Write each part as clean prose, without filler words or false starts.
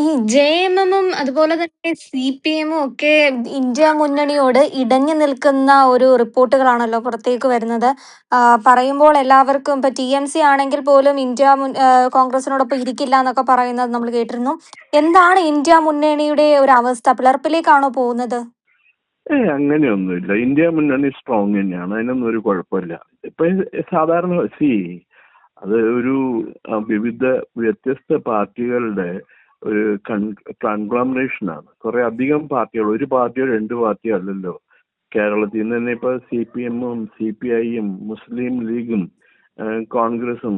ഈ ജെഎംഎമ്മും അതുപോലെ തന്നെ സിപിഎമ്മും ഒക്കെ ഇന്ത്യ മുന്നണിയോട് ഇടഞ്ഞു നിൽക്കുന്ന ഒരു റിപ്പോർട്ടുകളാണല്ലോ പുറത്തേക്ക് വരുന്നത്. പറയുമ്പോൾ എല്ലാവർക്കും ഇപ്പൊ ടിഎംസി ആണെങ്കിൽ പോലും കോൺഗ്രസിനോടൊപ്പം ഇരിക്കില്ല എന്നൊക്കെ പറയുന്നത് നമ്മൾ കേട്ടിരുന്നു. എന്താണ് ഇന്ത്യ മുന്നണിയുടെ ഒരു അവസ്ഥ? പിളർപ്പിലേക്കാണോ പോകുന്നത്? അങ്ങനെയൊന്നുമില്ല. ഇന്ത്യ മുന്നണി സ്ട്രോങ് തന്നെയാണ്. അതിനൊന്നും ഒരു കുഴപ്പമില്ല. ഇപ്പൊ സാധാരണ അത് ഒരു വിവിധ വ്യത്യസ്ത പാർട്ടികളുടെ ഒരു കൺഗ്ലോമറേഷനാണ്. കുറെ അധികം പാർട്ടികൾ, ഒരു പാർട്ടിയോ രണ്ട് പാർട്ടിയോ അല്ലല്ലോ. കേരളത്തിൽ നിന്ന് തന്നെ ഇപ്പൊ CPM-ഉം CPI-യും മുസ്ലിം ലീഗും കോൺഗ്രസും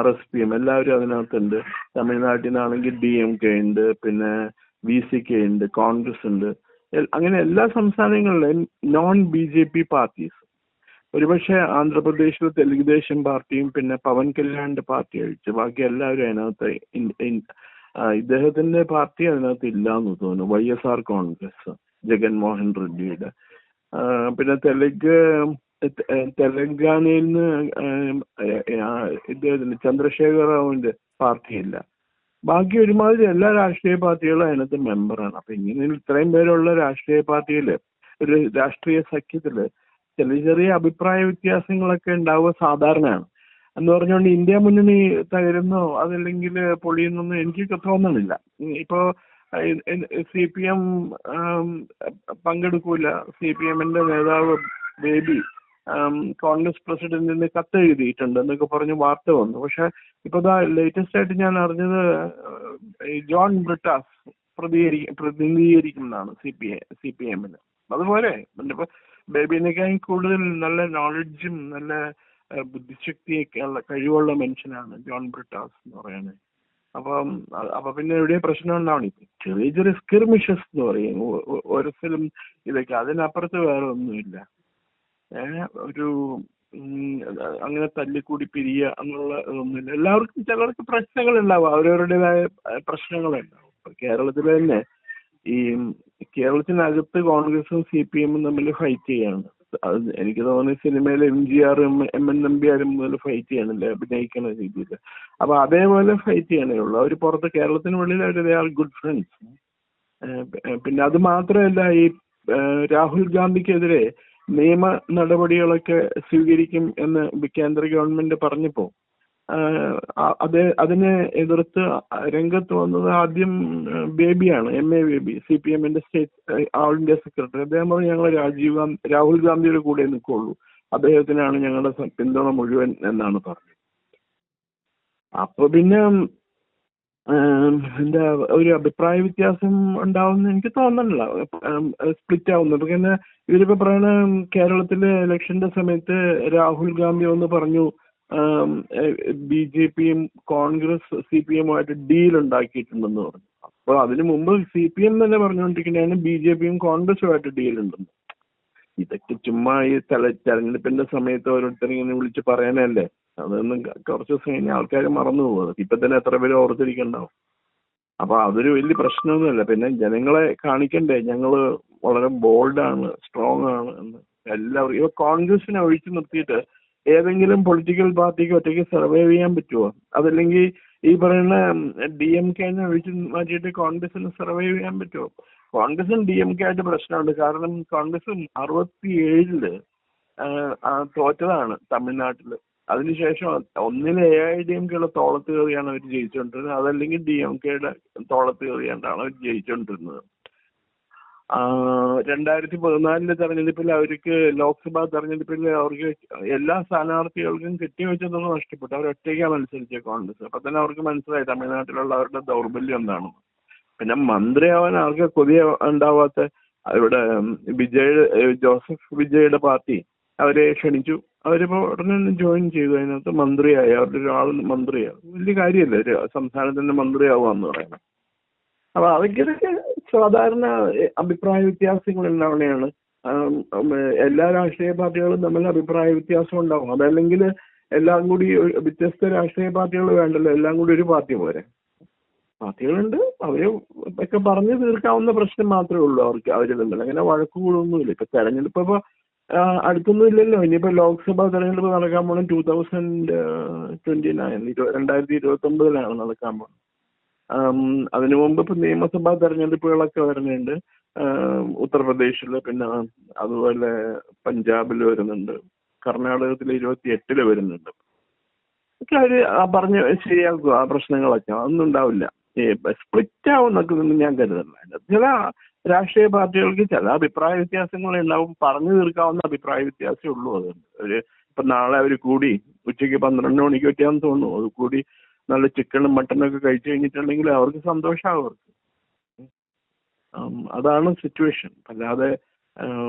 RSPയും എല്ലാവരും അതിനകത്തുണ്ട്. തമിഴ്നാട്ടിൽ നിന്നാണെങ്കിൽ DMK ഉണ്ട്, പിന്നെ VCK ഉണ്ട്, കോൺഗ്രസ് ഉണ്ട്. അങ്ങനെ എല്ലാ സംസ്ഥാനങ്ങളിലും BJP പാർട്ടീസ്. ഒരുപക്ഷെ ആന്ധ്രാപ്രദേശിൽ തെലുഗുദേശം പാർട്ടിയും പിന്നെ പവൻ കല്യാണിന്റെ പാർട്ടി ഒഴിച്ച് ബാക്കി എല്ലാവരും അതിനകത്ത് ഇദ്ദേഹത്തിന്റെ പാർട്ടി അതിനകത്ത് ഇല്ല എന്ന് തോന്നുന്നു. YSR കോൺഗ്രസ്, ജഗൻമോഹൻ റെഡ്ഡിയുടെ. പിന്നെ തെലങ്കാനയിൽ നിന്ന് ഇദ്ദേഹത്തിന് ചന്ദ്രശേഖർ റാവുവിന്റെ പാർട്ടിയില്ല. ബാക്കി ഒരുമാതിരി എല്ലാ രാഷ്ട്രീയ പാർട്ടികളും അതിനകത്ത് മെമ്പറാണ്. അപ്പൊ ഇങ്ങനെ ഇത്രയും പേരുള്ള രാഷ്ട്രീയ പാർട്ടിയില്, ഒരു രാഷ്ട്രീയ സഖ്യത്തില് ചെറിയ അഭിപ്രായ വ്യത്യാസങ്ങളൊക്കെ ഉണ്ടാവുക സാധാരണയാണ്. എന്ന് പറഞ്ഞുകൊണ്ട് ഇന്ത്യ മുന്നണി തകരുന്നോ അതല്ലെങ്കിൽ പൊളിയുന്നൊന്നും എനിക്ക് തോന്നണില്ല. ഇപ്പോ CPM പങ്കെടുക്കൂല. CPM-ന്റെ നേതാവ് ബേബി കോൺഗ്രസ് പ്രസിഡന്റിന് കത്തെഴുതിയിട്ടുണ്ട് എന്നൊക്കെ പറഞ്ഞ് വാർത്ത വന്നു. പക്ഷെ ഇപ്പൊ ലേറ്റസ്റ്റ് ആയിട്ട് ഞാൻ അറിഞ്ഞത് ജോൺ ബ്രിട്ടാസ് പ്രതിനിധീകരിക്കുന്നതാണ് CPM-ന്. അതുപോലെ ഇപ്പൊ ബേബിനേക്കാൾ കൂടുതൽ നല്ല നോളജും നല്ല ബുദ്ധിശക്തിയൊക്കെ ഉള്ള കഴിവുള്ള മനുഷ്യനാണ് ജോൺ ബ്രിട്ടാസ് എന്ന് പറയുന്നത്. അപ്പൊ പിന്നെ എവിടെ പ്രശ്നം ഉണ്ടാവണം. ചെറിയ സ്കിർമിഷസ് എന്ന് പറയും ഓരോരുത്തരും ഇതൊക്കെ, അതിനപ്പുറത്ത് വേറെ ഒന്നുമില്ല. ഒരു അങ്ങനെ തല്ലിക്കൂടി പിരിയുക എന്നുള്ള ഒന്നുമില്ല. എല്ലാവർക്കും ചിലർക്ക് പ്രശ്നങ്ങൾ ഉണ്ടാവും, അവരവരുടേതായ പ്രശ്നങ്ങളുണ്ടാവും. ഇപ്പൊ കേരളത്തിൽ തന്നെ കേരളത്തിനകത്ത് കോൺഗ്രസും CPM-ഉം തമ്മിൽ ഫൈറ്റ് ചെയ്യാണ്. അത് എനിക്ക് തോന്നുന്നു സിനിമയിൽ MGR MN നമ്പ്യാരും മുതൽ ഫൈറ്റ് ചെയ്യണല്ലേ, അഭിനയിക്കുന്ന രീതിയിൽ. അപ്പൊ അതേപോലെ ഫൈറ്റ് ചെയ്യണേ ഉള്ളൂ. അവർ പുറത്ത് കേരളത്തിനുള്ളിൽ അവർ ഗുഡ് ഫ്രണ്ട്സ്. പിന്നെ അത് മാത്രമല്ല, ഈ രാഹുൽ ഗാന്ധിക്കെതിരെ നിയമ നടപടികളൊക്കെ സ്വീകരിക്കും എന്ന് കേന്ദ്ര ഗവൺമെന്റ് പറഞ്ഞപ്പോ അതിനെ എതിർത്ത് രംഗത്ത് വന്നത് ആദ്യം ബേബിയാണ്, MA ബേബി, CPM-ന്റെ സ്റ്റേറ്റ് ഓൾ ഇന്ത്യ സെക്രട്ടറി. അദ്ദേഹം പറഞ്ഞു ഞങ്ങൾ രാഹുൽ ഗാന്ധിയുടെ കൂടെ നിൽക്കുള്ളൂ, അദ്ദേഹത്തിനാണ് ഞങ്ങളുടെ പിന്തുണ മുഴുവൻ എന്നാണ് പറഞ്ഞത്. അപ്പൊ പിന്നെ എന്താ ഒരു അഭിപ്രായ വ്യത്യാസം ഉണ്ടാവുമെന്ന് എനിക്ക് തോന്നുന്നില്ല, സ്പ്ലിറ്റ് ആവുന്നത്. പിന്നെ ഇവരിപ്പോ പറയണ കേരളത്തിലെ ഇലക്ഷന്റെ സമയത്ത് രാഹുൽ ഗാന്ധി ഒന്ന് പറഞ്ഞു BJP-യും കോൺഗ്രസ് CPM-ഉമായിട്ട് ഡീൽ ഉണ്ടാക്കിയിട്ടുണ്ടെന്ന് പറഞ്ഞു. അപ്പൊ അതിനു മുമ്പ് CPM തന്നെ പറഞ്ഞുകൊണ്ടിരിക്കുന്നതാണ് BJP-യും കോൺഗ്രസുമായിട്ട് ഡീൽ ഉണ്ടെന്ന്. ഇതൊക്കെ ചുമ്മാ ഈ തെരഞ്ഞെടുപ്പിന്റെ സമയത്ത് ഓരോരുത്തർ ഇങ്ങനെ വിളിച്ച് പറയാനല്ലേ. അതൊന്നും കുറച്ച് ദിവസം കഴിഞ്ഞാൽ ആൾക്കാർ മറന്നു പോകും. ഇപ്പൊ തന്നെ എത്ര പേര് ഓർത്തിരിക്കണ്ടാവും. അപ്പൊ അതൊരു വലിയ പ്രശ്നമൊന്നുമല്ല. പിന്നെ ജനങ്ങളെ കാണിക്കണ്ടേ ഞങ്ങള് വളരെ ബോൾഡാണ്, സ്ട്രോങ് ആണ് എന്ന്. എല്ലാവരും ഇപ്പൊ കോൺഗ്രസിനെ ഒഴിച്ചു നിർത്തിയിട്ട് ഏതെങ്കിലും പൊളിറ്റിക്കൽ പാർട്ടിക്ക് ഒറ്റയ്ക്ക് സർവൈവ് ചെയ്യാൻ പറ്റുമോ? അതല്ലെങ്കിൽ ഈ പറയുന്ന DMK-നെ ഒഴിച്ചു മാറ്റിയിട്ട് കോൺഗ്രസിന് സർവൈവ് ചെയ്യാൻ പറ്റുമോ? കോൺഗ്രസും DMK ആയിട്ട് പ്രശ്നമുണ്ട്. കാരണം കോൺഗ്രസ് 67 തോറ്റതാണ് തമിഴ്നാട്ടില്. അതിനുശേഷം ഒന്നിന് AIADMK-യുടെ തോളത്ത് കയറിയാണ് അവർ ജയിച്ചുകൊണ്ടിരുന്നത്, അതല്ലെങ്കിൽ DMK-യുടെ തോളത്ത് കയറിയാണ്ടാണ് അവർ ജയിച്ചുകൊണ്ടിരുന്നത്. 2014 തെരഞ്ഞെടുപ്പിൽ അവർക്ക് ലോക്സഭാ തെരഞ്ഞെടുപ്പിൽ അവർക്ക് എല്ലാ സ്ഥാനാർത്ഥികൾക്കും കെട്ടിവെച്ചതൊന്നും നഷ്ടപ്പെട്ടു. അവർ ഒറ്റയ്ക്കാണ് മത്സരിച്ച കോൺഗ്രസ്. അപ്പൊ തന്നെ അവർക്ക് മനസ്സിലായി തമിഴ്നാട്ടിലുള്ള അവരുടെ ദൗർബല്യം എന്താണ്. പിന്നെ മന്ത്രിയാവാൻ ആർക്ക് കൊതിയ ഉണ്ടാവാത്ത ഇവിടെ ജോസഫ് വിജയുടെ പാർട്ടി അവരെ ക്ഷണിച്ചു. അവരിപ്പോ ഉടനെ ജോയിൻ ചെയ്തു. അതിനകത്ത് മന്ത്രിയായി, അവരുടെ ഒരാൾ മന്ത്രിയാവും. വലിയ കാര്യമല്ലേ ഒരു സംസ്ഥാനത്തിന്റെ മന്ത്രിയാവുകയെന്ന് പറയുന്നത്. അപ്പൊ അതൊക്കെ സാധാരണ അഭിപ്രായ വ്യത്യാസങ്ങൾ ഉണ്ടാവുന്നതാണ്. എല്ലാ രാഷ്ട്രീയ പാർട്ടികളും തമ്മിൽ അഭിപ്രായ വ്യത്യാസം ഉണ്ടാവും. അതല്ലെങ്കിൽ എല്ലാം കൂടി വ്യത്യസ്ത രാഷ്ട്രീയ പാർട്ടികൾ വേണ്ടല്ലോ, എല്ലാം കൂടി ഒരു പാർട്ടി പോരെ. പാർട്ടികളുണ്ട്, അവര് ഒക്കെ പറഞ്ഞു തീർക്കാവുന്ന പ്രശ്നം മാത്രമേ ഉള്ളൂ അവര് തമ്മിൽ. അങ്ങനെ വഴക്കുകൂടൊന്നുമില്ല. ഇപ്പൊ തെരഞ്ഞെടുപ്പ് ഇപ്പൊ അടുത്തൊന്നും ഇല്ലല്ലോ. ഇനിയിപ്പോ ലോക്സഭാ തെരഞ്ഞെടുപ്പ് നടക്കാൻ പോകണം 2029, 2029 നടക്കാൻ പോകണം. അതിനു മുമ്പ് ഇപ്പം നിയമസഭാ തെരഞ്ഞെടുപ്പുകളൊക്കെ വരുന്നുണ്ട്. ഉത്തർപ്രദേശിൽ, പിന്നെ അതുപോലെ പഞ്ചാബിൽ വരുന്നുണ്ട്, കർണാടകത്തിൽ 28 വരുന്നുണ്ട്. ഒക്കെ അവർ പറഞ്ഞ് ശരിയാക്കുക ആ പ്രശ്നങ്ങളൊക്കെ, അതൊന്നും ഉണ്ടാവില്ല. സ്പ്ലിറ്റ് ആവുന്നൊക്കെ ഒന്നും ഞാൻ കരുതുന്നില്ല. ചില രാഷ്ട്രീയ പാർട്ടികൾക്ക് ചില അഭിപ്രായ വ്യത്യാസങ്ങൾ ഉണ്ടാവും, പറഞ്ഞു തീർക്കാവുന്ന അഭിപ്രായ വ്യത്യാസമേ ഉള്ളൂ. അത് ഒരു ഇപ്പം നാളെ അവർ കൂടി ഉച്ചയ്ക്ക് 12 മണിക്ക് പറ്റിയാന്ന് തോന്നുന്നു, അത് കൂടി നല്ല ചിക്കനും മട്ടനും ഒക്കെ കഴിച്ചു കഴിഞ്ഞിട്ടുണ്ടെങ്കിൽ അവർക്ക് സന്തോഷമാവും അവർക്ക്. അതാണ് സിറ്റുവേഷൻ. അല്ലാതെ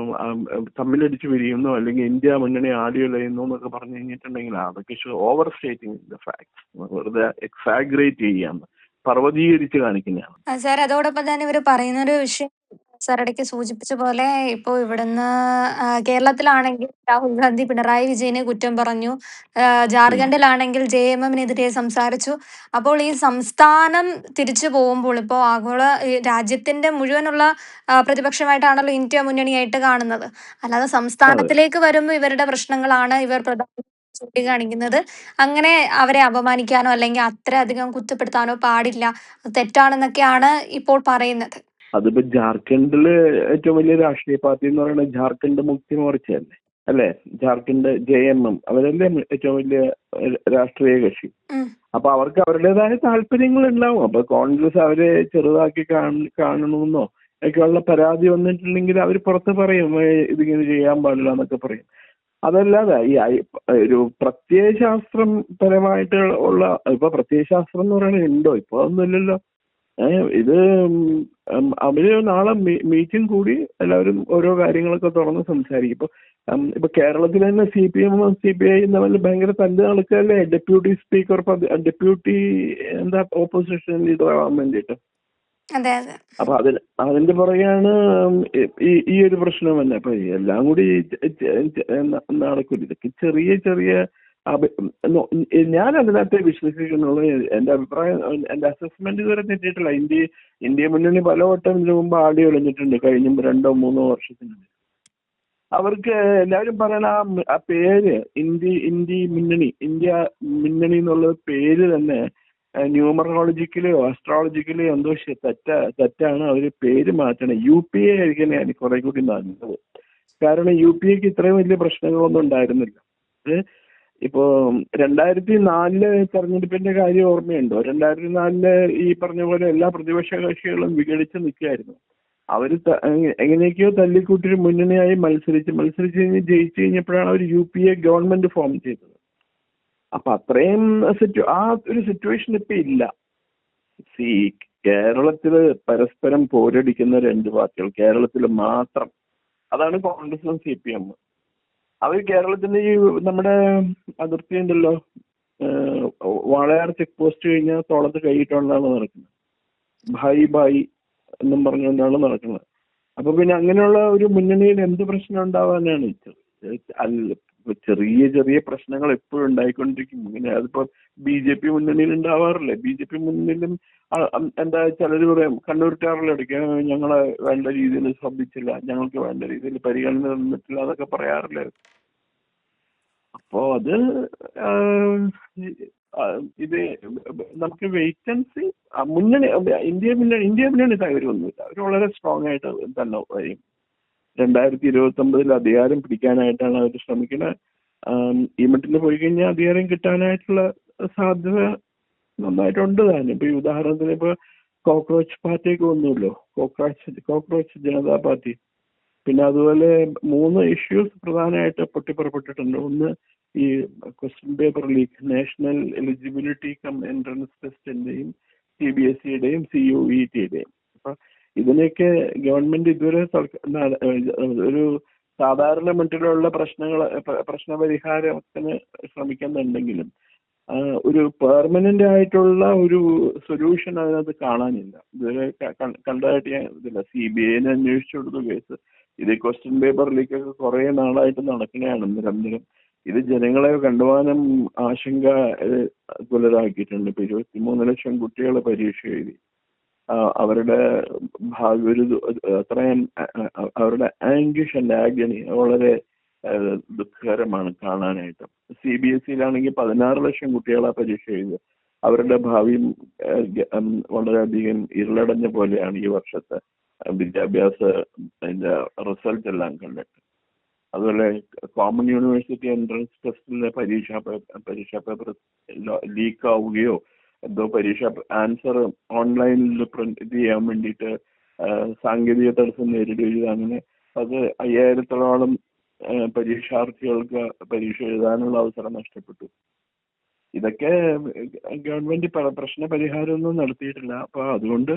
തമ്മിലടിച്ച് പിരിയുന്നോ അല്ലെങ്കിൽ ഇന്ത്യ മുന്നണി ആടിയുലയുന്നു എന്നൊക്കെ പറഞ്ഞു കഴിഞ്ഞിട്ടുണ്ടെങ്കിൽ അതൊക്കെ ഓവർ സ്റ്റേറ്റിംഗ് ദ ഫാക്ട്സ്, വെറുതെ എക്സാഗ്രേറ്റ് ചെയ്യാന്ന്, പർവ്വതീകരിച്ച് കാണിക്കുന്നതാണ്. സാർ, അതോടൊപ്പം തന്നെ ഇവർ പറയുന്നൊരു വിഷയം സാർ ഇടയ്ക്ക് സൂചിപ്പിച്ച പോലെ, ഇപ്പോൾ ഇവിടുന്ന് കേരളത്തിലാണെങ്കിൽ രാഹുൽ ഗാന്ധി പിണറായി വിജയനെ കുറ്റം പറഞ്ഞു, ജാർഖണ്ഡിലാണെങ്കിൽ JMM-നെതിരെ സംസാരിച്ചു. അപ്പോൾ ഈ സംസ്ഥാനം തിരിച്ചു പോകുമ്പോൾ ഇപ്പോൾ ആഗോള രാജ്യത്തിന്റെ മുഴുവനുള്ള പ്രതിപക്ഷമായിട്ടാണല്ലോ ഇന്ത്യ മുന്നണിയായിട്ട് കാണുന്നത്. അല്ലാതെ സംസ്ഥാനത്തിലേക്ക് വരുമ്പോൾ ഇവരുടെ പ്രശ്നങ്ങളാണ് ഇവർ പ്രധാനമായും ചൂണ്ടിക്കാണിക്കുന്നത്. അങ്ങനെ അവരെ അപമാനിക്കാനോ അല്ലെങ്കിൽ അത്രയധികം കുറ്റപ്പെടുത്താനോ പാടില്ല, തെറ്റാണെന്നൊക്കെയാണ് ഇപ്പോൾ പറയുന്നത്. അതിപ്പോ ജാർഖണ്ഡില് ഏറ്റവും വലിയ രാഷ്ട്രീയ പാർട്ടി എന്ന് പറയുന്നത് ജാർഖണ്ഡ് മുക്തി മോർച്ചയല്ലേ, അല്ലെ? ജാർഖണ്ഡ് JMM അവരല്ലേ ഏറ്റവും വലിയ രാഷ്ട്രീയ കക്ഷി. അപ്പൊ അവർക്ക് അവരുടേതായ താല്പര്യങ്ങൾ ഉണ്ടാവും. അപ്പൊ കോൺഗ്രസ് അവരെ ചെറുതാക്കി കാണണമെന്നോ ഒക്കെയുള്ള പരാതി വന്നിട്ടുണ്ടെങ്കിൽ അവർ പുറത്ത് പറയും, ഇതിങ്ങനെ ചെയ്യാൻ പാടില്ല എന്നൊക്കെ പറയും. അതല്ലാതെ ഈ ഒരു പ്രത്യയശാസ്ത്രം പരമായിട്ട് ഉള്ള, ഇപ്പൊ പ്രത്യയശാസ്ത്രം എന്ന് പറയുന്നത് ഉണ്ടോ? ഇപ്പൊ ഒന്നുമില്ലല്ലോ. ഇത് അവര് നാളെ മീറ്റിംഗ് കൂടി എല്ലാവരും ഓരോ കാര്യങ്ങളൊക്കെ തുറന്ന് സംസാരിക്കും. ഇപ്പൊ കേരളത്തിൽ തന്നെ CPM CPI തമ്മിൽ ഭയങ്കര തല്ല് നടക്കുകയല്ലേ, deputy speaker, deputy opposition leader ആവാൻ വേണ്ടിയിട്ട്. അപ്പൊ അതിന്റെ പുറകെയാണ് ഈ ഒരു പ്രശ്നം തന്നെ. അപ്പൊ എല്ലാം കൂടി നടക്കില്ല. ഇതൊക്കെ ചെറിയ ചെറിയ ഞാൻ അതിനകത്ത് വിശ്വസിക്കുന്നുള്ളൂ. എന്റെ അഭിപ്രായം, എന്റെ അസസ്മെന്റ് ഇതുവരെ തെറ്റിയിട്ടില്ല. ഇന്ത്യ മുന്നണി പലവട്ടം ഇതിനു മുമ്പ് ആടി ഒളിഞ്ഞിട്ടുണ്ട് കഴിഞ്ഞ 2-3 വർഷത്തിനുള്ളിൽ. അവർക്ക് എല്ലാവരും പറയണ ആ പേര് ഇന്ത്യ മുന്നണി എന്നുള്ള പേര് തന്നെ ന്യൂമറോളജിക്കലോ അസ്ട്രോളജിക്കലോ എന്തോ തെറ്റാണ്. അവർ പേര് മാറ്റണം. UPA ആയിരിക്കും കുറെ കൂടി നല്ലത്. കാരണം UPAക്ക് ഇത്രയും വലിയ പ്രശ്നങ്ങളൊന്നും ഉണ്ടായിരുന്നില്ല. ഇപ്പോ 2004 തെരഞ്ഞെടുപ്പിന്റെ കാര്യം ഓർമ്മയുണ്ടോ? 2004 ഈ പറഞ്ഞ പോലെ എല്ലാ പ്രതിപക്ഷ കക്ഷികളും വിഘടിച്ച് നിൽക്കുകയായിരുന്നു. അവര് എങ്ങനെയൊക്കെയോ തല്ലിക്കൂട്ടി മുന്നണിയായി മത്സരിച്ച് കഴിഞ്ഞ് ജയിച്ചു കഴിഞ്ഞപ്പോഴാണ് അവർ UPA ഗവൺമെന്റ് ഫോം ചെയ്തത്. അപ്പൊ അത്രയും ആ ഒരു സിറ്റുവേഷൻ ഇപ്പൊ ഇല്ല. കേരളത്തില് പരസ്പരം പോരടിക്കുന്ന 2 പാർട്ടികൾ കേരളത്തിൽ മാത്രം, അതാണ് കോൺഗ്രസും CPM. അവർ കേരളത്തിന്റെ ഈ നമ്മുടെ അതിർത്തി ഉണ്ടല്ലോ, വാളയാർ ചെക്ക് പോസ്റ്റ് കഴിഞ്ഞാൽ തോളത്ത് കൈയിട്ടുകൊണ്ടാണ് നടക്കുന്നത്. ഭായി എന്നും പറഞ്ഞുകൊണ്ടാണ് നടക്കുന്നത്. അപ്പൊ പിന്നെ അങ്ങനെയുള്ള ഒരു മുന്നണിയിൽ എന്ത് പ്രശ്നം ഉണ്ടാവാനാണ്? ചെറിയ ചെറിയ പ്രശ്നങ്ങൾ എപ്പോഴും ഉണ്ടായിക്കൊണ്ടിരിക്കും. ഇങ്ങനെ അതിപ്പോ BJP മുന്നണിയിൽ ഉണ്ടാവാറില്ലേ? BJP മുന്നണിയിലും ചിലർ പറയും, കണ്ണൂർക്കാരിലടിക്കുക, ഞങ്ങളെ വേണ്ട രീതിയിൽ ശ്രദ്ധിച്ചില്ല, ഞങ്ങൾക്ക് വേണ്ട രീതിയിൽ പരിഗണന തന്നിട്ടില്ല എന്നൊക്കെ പറയാറില്ലേ? അപ്പോ അത് ഇത് നമുക്ക് വെയിറ്റ് ആൻഡ് സീ. ഇന്ത്യ മുന്നണി തകരുമൊന്നുമില്ല. അവർ വളരെ സ്ട്രോങ് ആയിട്ട് തന്നെ വരും. 2029 അധികാരം പിടിക്കാനായിട്ടാണ് അവർ ശ്രമിക്കുന്നത്. ഈ മട്ടിൽ പോയി കഴിഞ്ഞാൽ അധികാരം കിട്ടാനായിട്ടുള്ള സാധ്യത നന്നായിട്ടുണ്ട് താനും. ഇപ്പൊ ഈ ഉദാഹരണത്തിന് ഇപ്പൊ കോക്രോച്ച് പാർട്ടിയൊക്കെ വന്നുല്ലോ, കോക്രോച്ച് ജനതാ പാർട്ടി. പിന്നെ അതുപോലെ 3 ഇഷ്യൂസ് പ്രധാനമായിട്ട് പൊട്ടിപ്പുറപ്പെട്ടിട്ടുണ്ട്. ഒന്ന് ഈ question paper leak, national eligibility cum entrance ടെസ്റ്റിന്റെയും CBSEയുടെയും CUETയുടെയും. അപ്പൊ ഇതിനെയൊക്കെ ഗവൺമെന്റ് ഇതുവരെ ഒരു സാധാരണ മട്ടിലുള്ള പ്രശ്നപരിഹാരത്തിന് ശ്രമിക്കുന്നുണ്ടെങ്കിലും ഒരു പെർമനന്റ് ആയിട്ടുള്ള ഒരു സൊല്യൂഷൻ അതിനകത്ത് കാണാനില്ല. ഇതുവരെ കണ്ടതായിട്ട് ഞാൻ ഇതില്ല. CBIനെ അന്വേഷിച്ചു കൊടുത്ത കേസ് ഇത് ക്വസ്റ്റ്യൻ പേപ്പർ ലീക്കൊക്കെ കുറെ നാളായിട്ട് നടക്കണതാണ് നിരന്തരം. ഇത് ജനങ്ങളെ കണ്ടുവാനും ആശങ്ക പുലരാക്കിയിട്ടുണ്ട്. ഇപ്പൊ 23 ലക്ഷം കുട്ടികൾ പരീക്ഷ എഴുതി. അവരുടെ ഭാവി അത്രയും അവരുടെ ആംഗ്വിഷ് ആൻഡ് ആഗണി വളരെ ദുഃഖകരമാണ് കാണാനായിട്ട്. CBSEയിലാണെങ്കിൽ 16 ലക്ഷം കുട്ടികളാ പരീക്ഷ എഴുതുക. അവരുടെ ഭാവിയും വളരെയധികം ഇരുളടഞ്ഞ പോലെയാണ് ഈ വർഷത്തെ വിദ്യാഭ്യാസ അതിന്റെ റിസൾട്ട് എല്ലാം കണ്ടിട്ട്. അതുപോലെ കോമൺ യൂണിവേഴ്സിറ്റി എൻട്രൻസ് ടെസ്റ്റിലെ പരീക്ഷാ പേപ്പർ ലീക്ക് ആവുകയോ എന്തോ പരീക്ഷ ആൻസർ ഓൺലൈനിൽ പ്രിന്റ് ഇത് ചെയ്യാൻ വേണ്ടിയിട്ട് സാങ്കേതിക തടസ്സം നേരിടുകയും അങ്ങനെ 5000-ഓളം പരീക്ഷാർത്ഥികൾക്ക് പരീക്ഷ എഴുതാനുള്ള അവസരം നഷ്ടപ്പെട്ടു. ഇതൊക്കെ ഗവൺമെന്റ് പ്രശ്ന പരിഹാരമൊന്നും നടത്തിയിട്ടില്ല. അപ്പൊ അതുകൊണ്ട്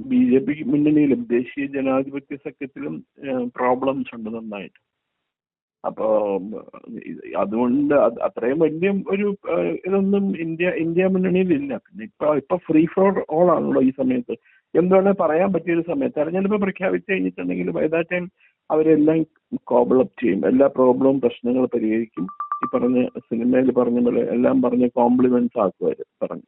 BJP മുന്നണിയിലും ദേശീയ ജനാധിപത്യ സഖ്യത്തിലും പ്രോബ്ലംസ് ഉണ്ട് നന്നായിട്ട്. അപ്പോ അതുകൊണ്ട് അത്രയും വലിയ ഒരു ഇതൊന്നും ഇന്ത്യ മുന്നണിയിലില്ല. പിന്നെ ഇപ്പൊ ഫ്രീ ഫോർ ഓൾ ആണല്ലോ ഈ സമയത്ത്. എന്താണ് പറയാൻ പറ്റിയൊരു സമയത്ത് തെരഞ്ഞെടുപ്പ് പ്രഖ്യാപിച്ചു കഴിഞ്ഞിട്ടുണ്ടെങ്കിൽ ബൈ ദാറ്റ് ടൈം അവരെല്ലാം കോബിളപ്പ് ചെയ്യും, എല്ലാ പ്രോബ്ലവും പ്രശ്നങ്ങൾ പരിഹരിക്കും. ഈ പറഞ്ഞ സിനിമയിൽ പറഞ്ഞ പോലെ എല്ലാം പറഞ്ഞ് കോംപ്ലിമെന്റ്സ് ആക്കുവര് പറഞ്ഞു.